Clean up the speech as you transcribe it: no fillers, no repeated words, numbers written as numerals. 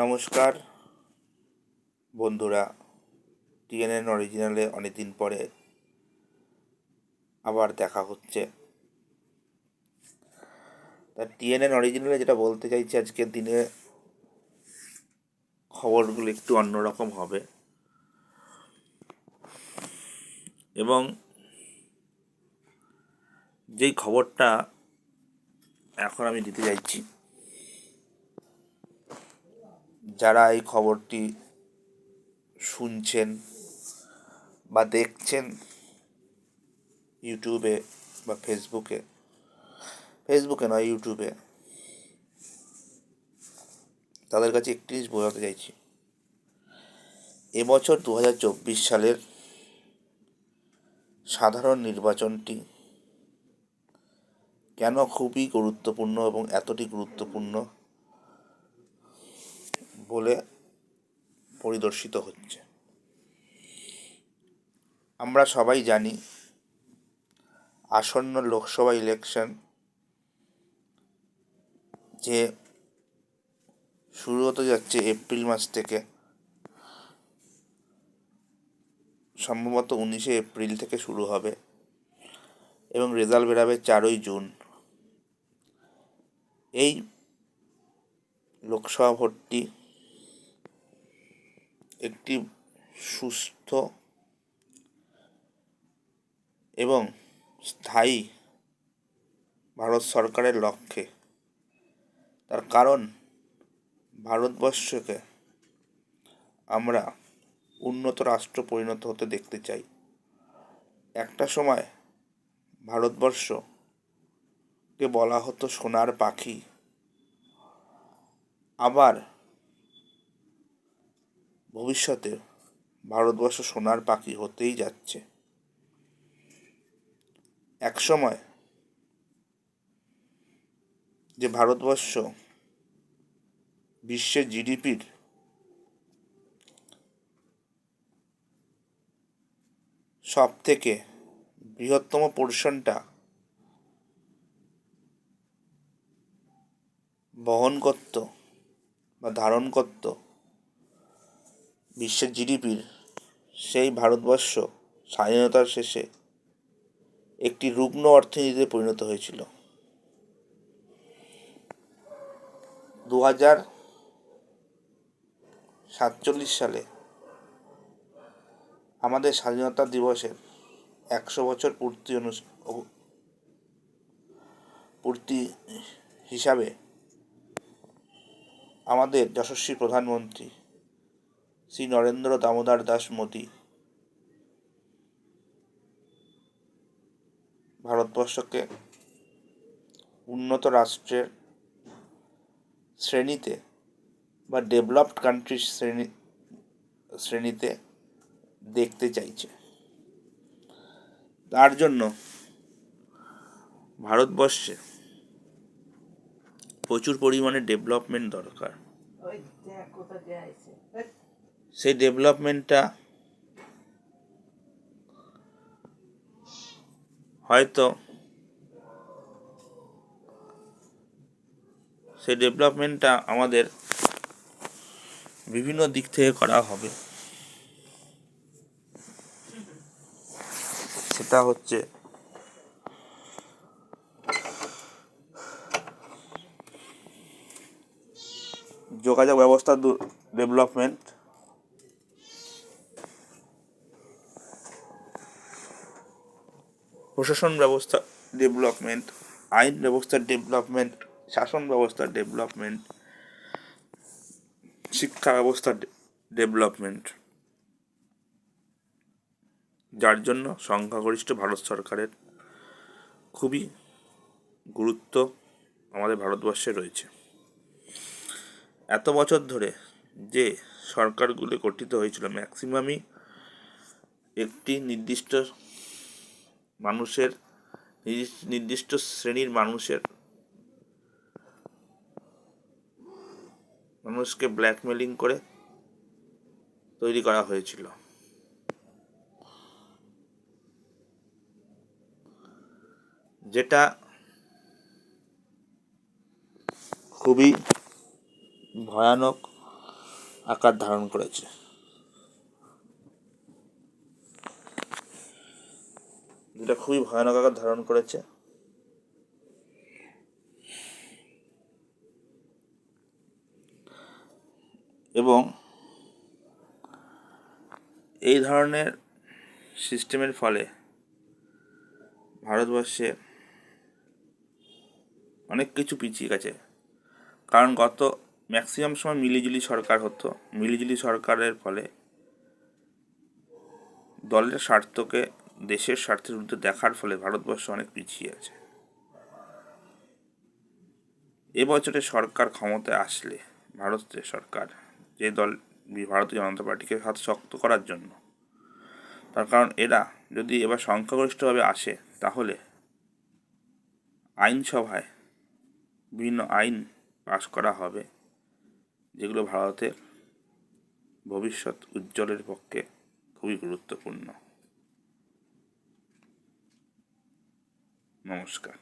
নমস্কার বন্ধুরা, টিএনএন অরিজিনালে অনেকদিন পরে আবার দেখা হচ্ছে। তা টিএনএন অরিজিনালে যেটা বলতে চাইছি, আজকের দিনে খবরগুলো একটু অন্যরকম হবে এবং যেই খবরটা এখন আমি দিতে চাইছি, যারা এই খবরটি শুনছেন বা দেখছেন ইউটিউবে বা ফেসবুকে নয় ইউটিউবে, তাদের কাছে একটি জিনিস বোঝাতে চাইছি। এবছর 2024 সালের সাধারণ নির্বাচনটি কেন খুবই গুরুত্বপূর্ণ এবং এতটি গুরুত্বপূর্ণ বলে পরিদর্শিত হচ্ছে। আমরা সবাই জানি, আসন্ন লোকসভা ইলেকশন যে শুরু হতে যাচ্ছে এপ্রিল মাস থেকে, সম্ভবত 19শে এপ্রিল থেকে শুরু হবে এবং রেজাল্ট বেরাবে 4ই জুন। এই লোকসভা ভোটটি একটি সুস্থ এবং স্থায়ী ভারত সরকারের লক্ষ্যে। তার কারণ, ভারতবর্ষকে আমরা উন্নত রাষ্ট্র পরিণত হতে দেখতে চাই। একটা সময় ভারতবর্ষকে বলা হতো সোনার পাখি, আবার ভবিষ্যতে ভারতবর্ষ সোনার পাখি হতেই যাচ্ছে। এক সময় যে ভারতবর্ষ বিশ্বের জিডিপির সব থেকে বৃহত্তম পোর্শনটা বহন করত বা ধারণ করত বিশ্বের জিডিপির, সেই ভারতবর্ষ স্বাধীনতার শেষে একটি রুগ্ন অর্থনীতিতে পরিণত হয়েছিল। 2047 সালে আমাদের স্বাধীনতা দিবসের 100 বছর পূর্তি হিসাবে আমাদের যশস্বী প্রধানমন্ত্রী শ্রী নরেন্দ্র দামোদর দাস মোদী ভারতবর্ষকে উন্নত রাষ্ট্রের শ্রেণীতে বা ডেভেলপড কান্ট্রির শ্রেণীতে দেখতে চাইছে। তার জন্য ভারতবর্ষে প্রচুর পরিমাণে ডেভেলপমেন্ট দরকার। সেই ডেভেলপমেন্টটা হয়তো আমাদের বিভিন্ন দিক থেকে করা হবে। সেটা হচ্ছে যোগাযোগ ব্যবস্থার ডেভেলপমেন্ট, প্রশাসন ব্যবস্থা ডেভেলপমেন্ট, আইন ব্যবস্থার ডেভেলপমেন্ট, শাসন ব্যবস্থার ডেভেলপমেন্ট, শিক্ষা ব্যবস্থার ডেভেলপমেন্ট, যার জন্য সংখ্যাগরিষ্ঠ ভারত সরকারের খুবই গুরুত্ব আমাদের ভারতবর্ষে রয়েছে। এত বছর ধরে যে সরকারগুলি গঠিত হয়েছিল, ম্যাক্সিমামই একটি নির্দিষ্ট শ্রেণীর মানুষকে ব্ল্যাকমেলিং করে তৈরি করা হয়েছিল। যেটা খুবই ভয়ানক আকার ধারণ করেছে। যেটা খুবই ভয়ানক আকার ধারণ করেছে। এবং এই ধরনের সিস্টেমের ফলে ভারতবর্ষে অনেক কিছু পিছিয়ে গেছে। কারণ গত ম্যাক্সিমাম সময় মিলিজুলি সরকার হতো। মিলিজুলি সরকারের ফলে দলের স্বার্থকে দেশের স্বার্থের বিরুদ্ধে দেখার ফলে ভারতবর্ষ অনেক পিছিয়ে আছে। এবছরে সরকার ক্ষমতায় আসলে ভারতের সরকার যে দল ভারতীয় জনতা পার্টিকে হাত শক্ত করার জন্য, তার কারণ এরা যদি এবার সংখ্যাগরিষ্ঠভাবে আসে তাহলে আইনসভায় বিভিন্ন আইন পাশ করা হবে যেগুলো ভারতের ভবিষ্যৎ উজ্জ্বলের পক্ষে খুবই গুরুত্বপূর্ণ। নমস্কার।